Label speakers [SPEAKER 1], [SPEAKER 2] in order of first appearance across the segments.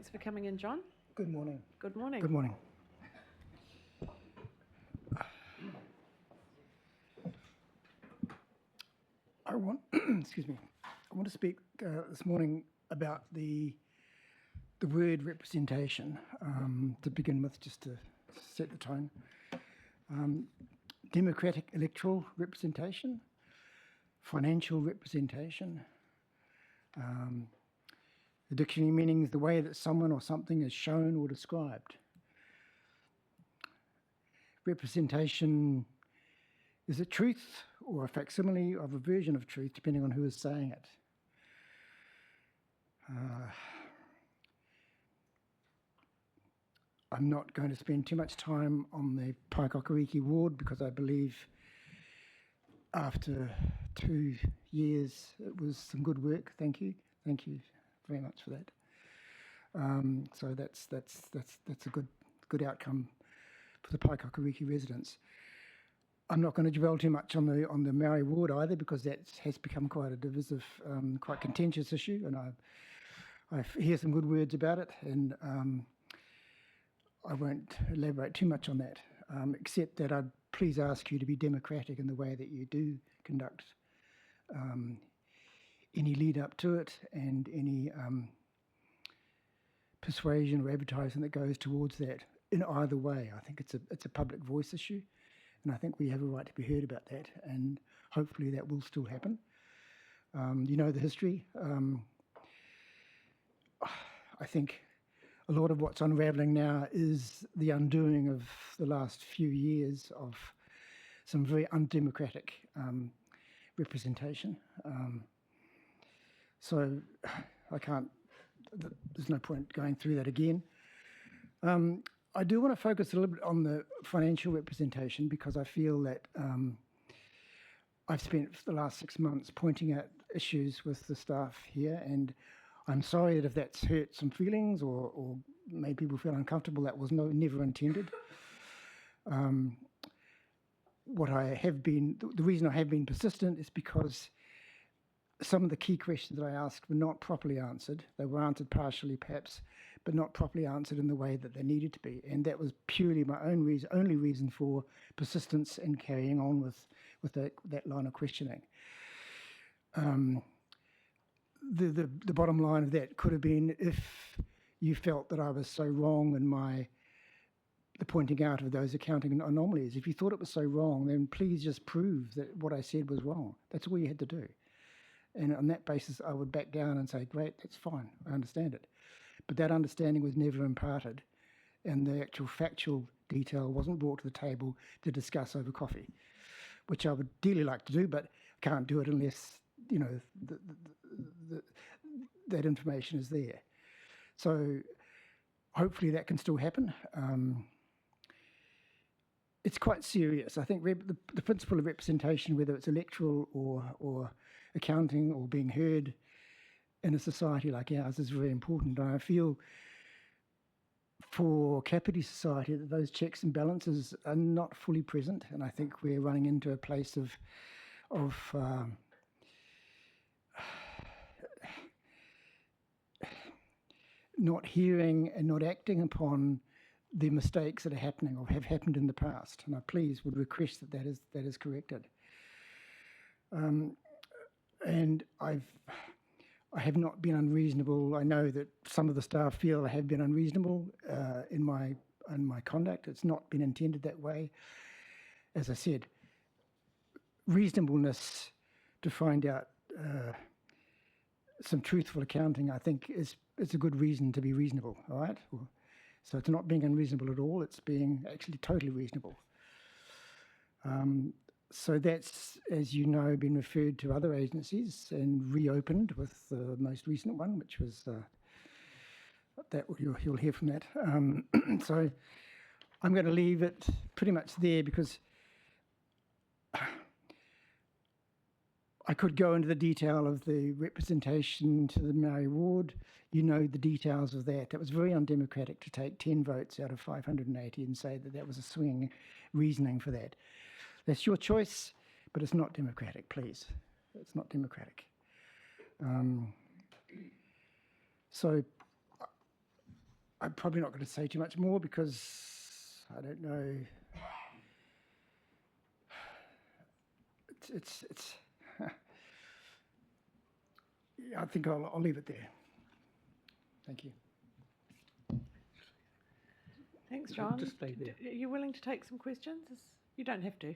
[SPEAKER 1] Thanks for coming in, John.
[SPEAKER 2] Good morning.
[SPEAKER 1] Good morning.
[SPEAKER 2] Good morning. I want, excuse me, I want to speak this morning about the word representation, to begin with, just to set the tone. Democratic electoral representation, financial representation. The dictionary meaning is the way that someone or something is shown or described. Representation is a truth or a facsimile of a version of truth, depending on who is saying it. I'm not going to spend too much time on the Paekakariki ward because I believe after 2 years it was some good work. Thank you very much for that. So that's a good outcome for the Paekakariki residents. I'm not going to dwell too much on the Maori ward either, because that has become quite a divisive, quite contentious issue, and I hear some good words about it, and I won't elaborate too much on that, except that I'd please ask you to be democratic in the way that you do conduct any lead up to it, and any persuasion or advertising that goes towards that in either way. I think it's a public voice issue, and I think we have a right to be heard about that, and hopefully that will still happen. You know the history. I think a lot of what's unravelling now is the undoing of the last few years of some very undemocratic representation. So there's no point going through that again. I do want to focus a little bit on the financial representation, because I feel that I've spent the last 6 months pointing out issues with the staff here, and I'm sorry that if that's hurt some feelings or made people feel uncomfortable. That was never intended. The reason I have been persistent is because some of the key questions that I asked were not properly answered. They were answered partially, perhaps, but not properly answered in the way that they needed to be. And that was purely my only reason for persistence and carrying on with that line of questioning. The bottom line of that could have been, if you felt that I was so wrong in the pointing out of those accounting anomalies, if you thought it was so wrong, then please just prove that what I said was wrong. That's all you had to do. And on that basis, I would back down and say, great, that's fine, I understand it. But that understanding was never imparted, and the actual factual detail wasn't brought to the table to discuss over coffee, which I would dearly like to do, but can't do it unless, you know, that information is there. So hopefully that can still happen. It's quite serious. I think the principle of representation, whether it's electoral or accounting or being heard in a society like ours, is very important. And I feel for Kapiti society that those checks and balances are not fully present, and I think we're running into a place of not hearing and not acting upon the mistakes that are happening or have happened in the past. And I please would request that is corrected. And I have not been unreasonable. I know that some of the staff feel I have been unreasonable in my conduct. It's not been intended that way. As I said, reasonableness to find out some truthful accounting, I think, is a good reason to be reasonable, all right? So it's not being unreasonable at all, it's being actually totally reasonable. So that's, as you know, been referred to other agencies and reopened with the most recent one, which was that you'll hear from that. So I'm going to leave it pretty much there, because I could go into the detail of the representation to the Maori ward. You know the details of that. It was very undemocratic to take 10 votes out of 580 and say that that was a swing reasoning for that. That's your choice, but it's not democratic, please. It's not democratic. So I'm probably not going to say too much more because I don't know. It's yeah, I think I'll leave it there. Thank you.
[SPEAKER 1] Thanks, John.
[SPEAKER 3] Just stay there.
[SPEAKER 1] Are you willing to take some questions? You don't have to.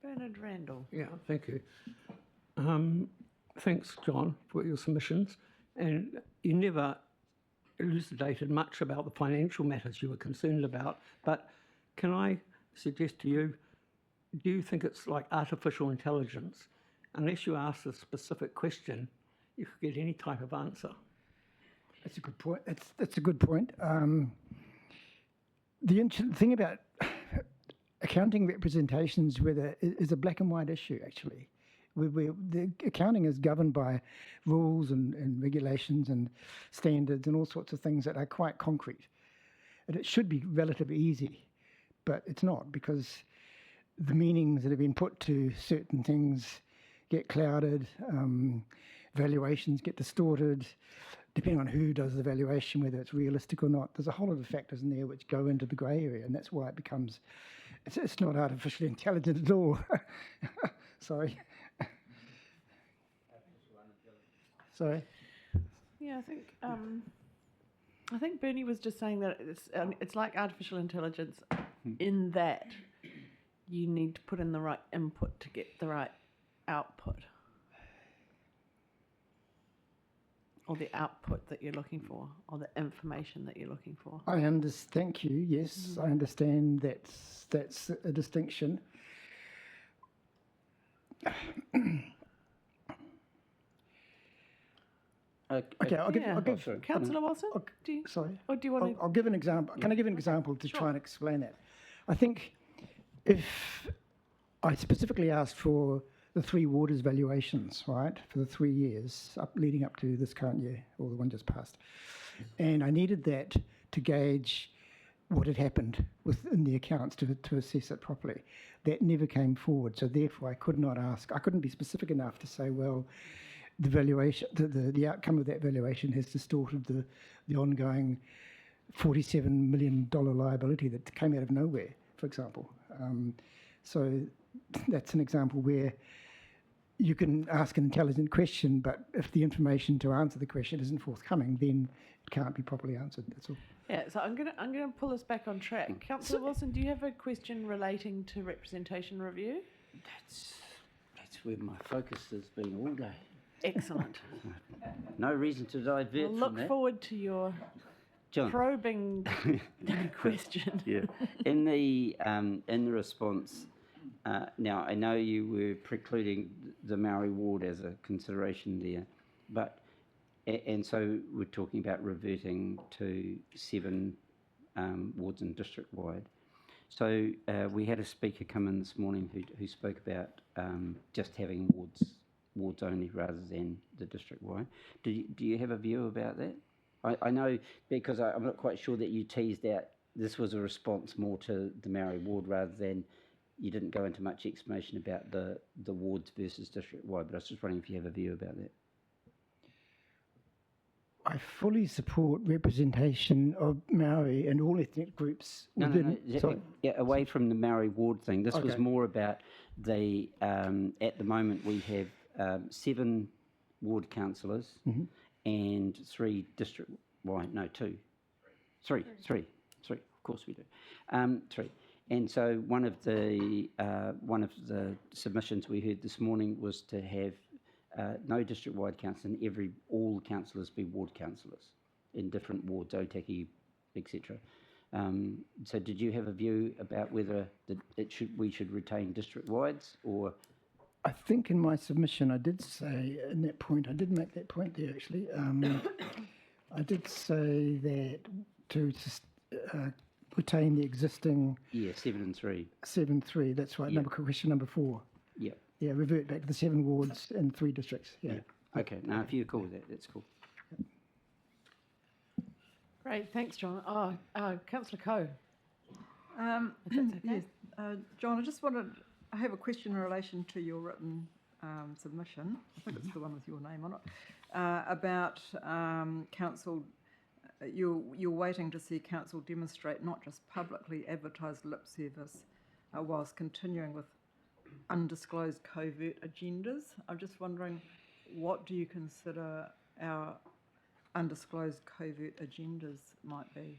[SPEAKER 1] Bernard Randall.
[SPEAKER 3] Yeah, thank you. Thanks, John, for your submissions. And you never elucidated much about the financial matters you were concerned about. But can I suggest to you, do you think it's like artificial intelligence? Unless you ask a specific question, you could get any type of answer.
[SPEAKER 2] That's a good point. That's a good point. The interesting thing about accounting representations is a black and white issue, actually. The accounting is governed by rules and regulations and standards and all sorts of things that are quite concrete. And it should be relatively easy, but it's not, because the meanings that have been put to certain things get clouded, valuations get distorted, depending on who does the valuation, whether it's realistic or not. There's a whole lot of factors in there which go into the grey area, and that's why it becomes, it's not artificially intelligent at all. Sorry. Sorry.
[SPEAKER 1] Yeah, I think Bernie was just saying that it's like artificial intelligence in that you need to put in the right input to get the right output, or the output that you're looking for, or the information that you're looking for.
[SPEAKER 2] I understand. Thank you. Yes, I understand that's a distinction. Okay, I'll give.
[SPEAKER 1] Councillor Wilson,
[SPEAKER 2] Sorry.
[SPEAKER 1] or do you want to?
[SPEAKER 2] I'll give an example. Can I give an example to try and explain that? I think if I specifically asked for the three waters valuations, right, for the 3 years leading up to this current year, or the one just passed, and I needed that to gauge what had happened within the accounts to assess it properly. That never came forward, so therefore I could not ask. I couldn't be specific enough to say, well, the valuation, the outcome of that valuation has distorted the ongoing $47 million liability that came out of nowhere, for example. So that's an example where you can ask an intelligent question, but if the information to answer the question isn't forthcoming, then it can't be properly answered. That's all.
[SPEAKER 1] Yeah, so I'm gonna pull us back on track. Councillor Wilson, do you have a question relating to representation review?
[SPEAKER 4] That's where my focus has been all day.
[SPEAKER 1] Excellent.
[SPEAKER 4] No reason to divert
[SPEAKER 1] We'll
[SPEAKER 4] from
[SPEAKER 1] look
[SPEAKER 4] that.
[SPEAKER 1] forward to your
[SPEAKER 4] John.
[SPEAKER 1] probing question.
[SPEAKER 4] Yeah. In the response, now I know you were precluding the Maori ward as a consideration there, but and so we're talking about reverting to 7 wards and district wide. So we had a speaker come in this morning who spoke about just having wards only rather than the district wide. Do you have a view about that? I know, because I'm not quite sure that you teased out this was a response more to the Maori ward rather than you didn't go into much explanation about the wards versus district wide, but I was just wondering if you have a view about that.
[SPEAKER 2] I fully support representation of Maori and all ethnic groups within.
[SPEAKER 4] Yeah, away from the Maori ward thing. This was more about the. At the moment, we have 7 ward councillors and 3 district wide. No, 2, 3. Of course we do. 3. And so one of the submissions we heard this morning was to have no district-wide council and all councillors be ward councillors in different wards, Otaki, etc. So did you have a view about whether we should retain district-wides, or?
[SPEAKER 2] I think in my submission I did say in that point, I did make that point there actually. I did say that to retain the existing
[SPEAKER 4] 7 and 3.
[SPEAKER 2] 7-3. That's right.
[SPEAKER 4] Yep.
[SPEAKER 2] Question number 4.
[SPEAKER 4] Yeah.
[SPEAKER 2] Yeah, revert back to the 7 wards and 3 districts. Yeah.
[SPEAKER 4] Okay. Now, if you're cool with that, that's cool.
[SPEAKER 1] Great, thanks, John. Councillor Coe.
[SPEAKER 5] If that's okay. Yes, John, I have a question in relation to your written submission. I think it's the one with your name on it. about council. You're waiting to see council demonstrate not just publicly advertised lip service, whilst continuing with undisclosed covert agendas. I'm just wondering, what do you consider our undisclosed covert agendas might be?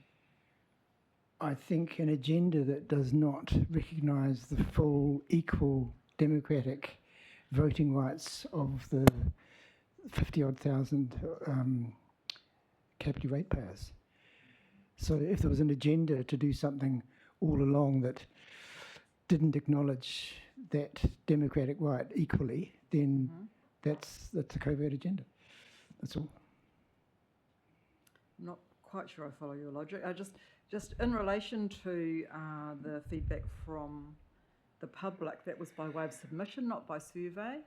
[SPEAKER 2] I think an agenda that does not recognise the full, equal democratic voting rights of the 50-odd thousand capital ratepayers. So if there was an agenda to do something all along that didn't acknowledge that democratic right equally, then that's a covert agenda. That's all.
[SPEAKER 5] I'm not quite sure I follow your logic. I just in relation to the feedback from the public, that was by way of submission, not by survey.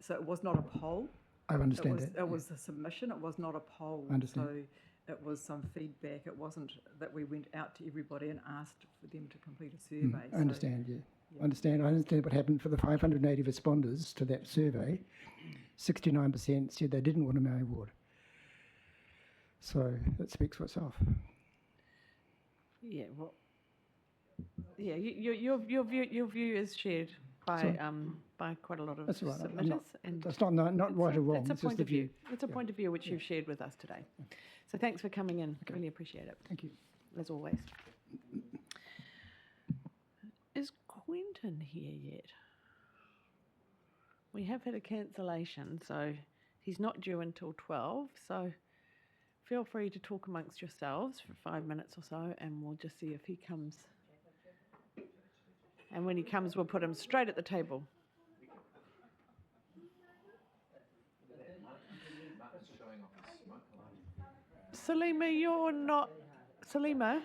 [SPEAKER 5] So it was not a poll.
[SPEAKER 2] I understand that.
[SPEAKER 5] It was a submission. It was not a poll.
[SPEAKER 2] I understand.
[SPEAKER 5] So it was some feedback. It wasn't that we went out to everybody and asked for them to complete a survey.
[SPEAKER 2] I understand, yeah. I understand what happened for the 580 responders to that survey. 69% said they didn't want a Maori ward. So that speaks for itself.
[SPEAKER 1] Yeah, well, yeah, your view is shared by quite a lot of
[SPEAKER 2] That's all right.
[SPEAKER 1] submitters, and
[SPEAKER 2] That's not right or wrong.
[SPEAKER 1] It's a
[SPEAKER 2] It's just
[SPEAKER 1] point
[SPEAKER 2] the
[SPEAKER 1] of view.
[SPEAKER 2] view.
[SPEAKER 1] It's a point of view which you've shared with us today. So thanks for coming in.
[SPEAKER 2] Okay.
[SPEAKER 1] Really appreciate it,
[SPEAKER 2] Thank you.
[SPEAKER 1] as always. Is Quentin here yet? We have had a cancellation, so he's not due until 12. So feel free to talk amongst yourselves for 5 minutes or so, and we'll just see if he comes. And when he comes, we'll put him straight at the table. Salima, you're not. Salima?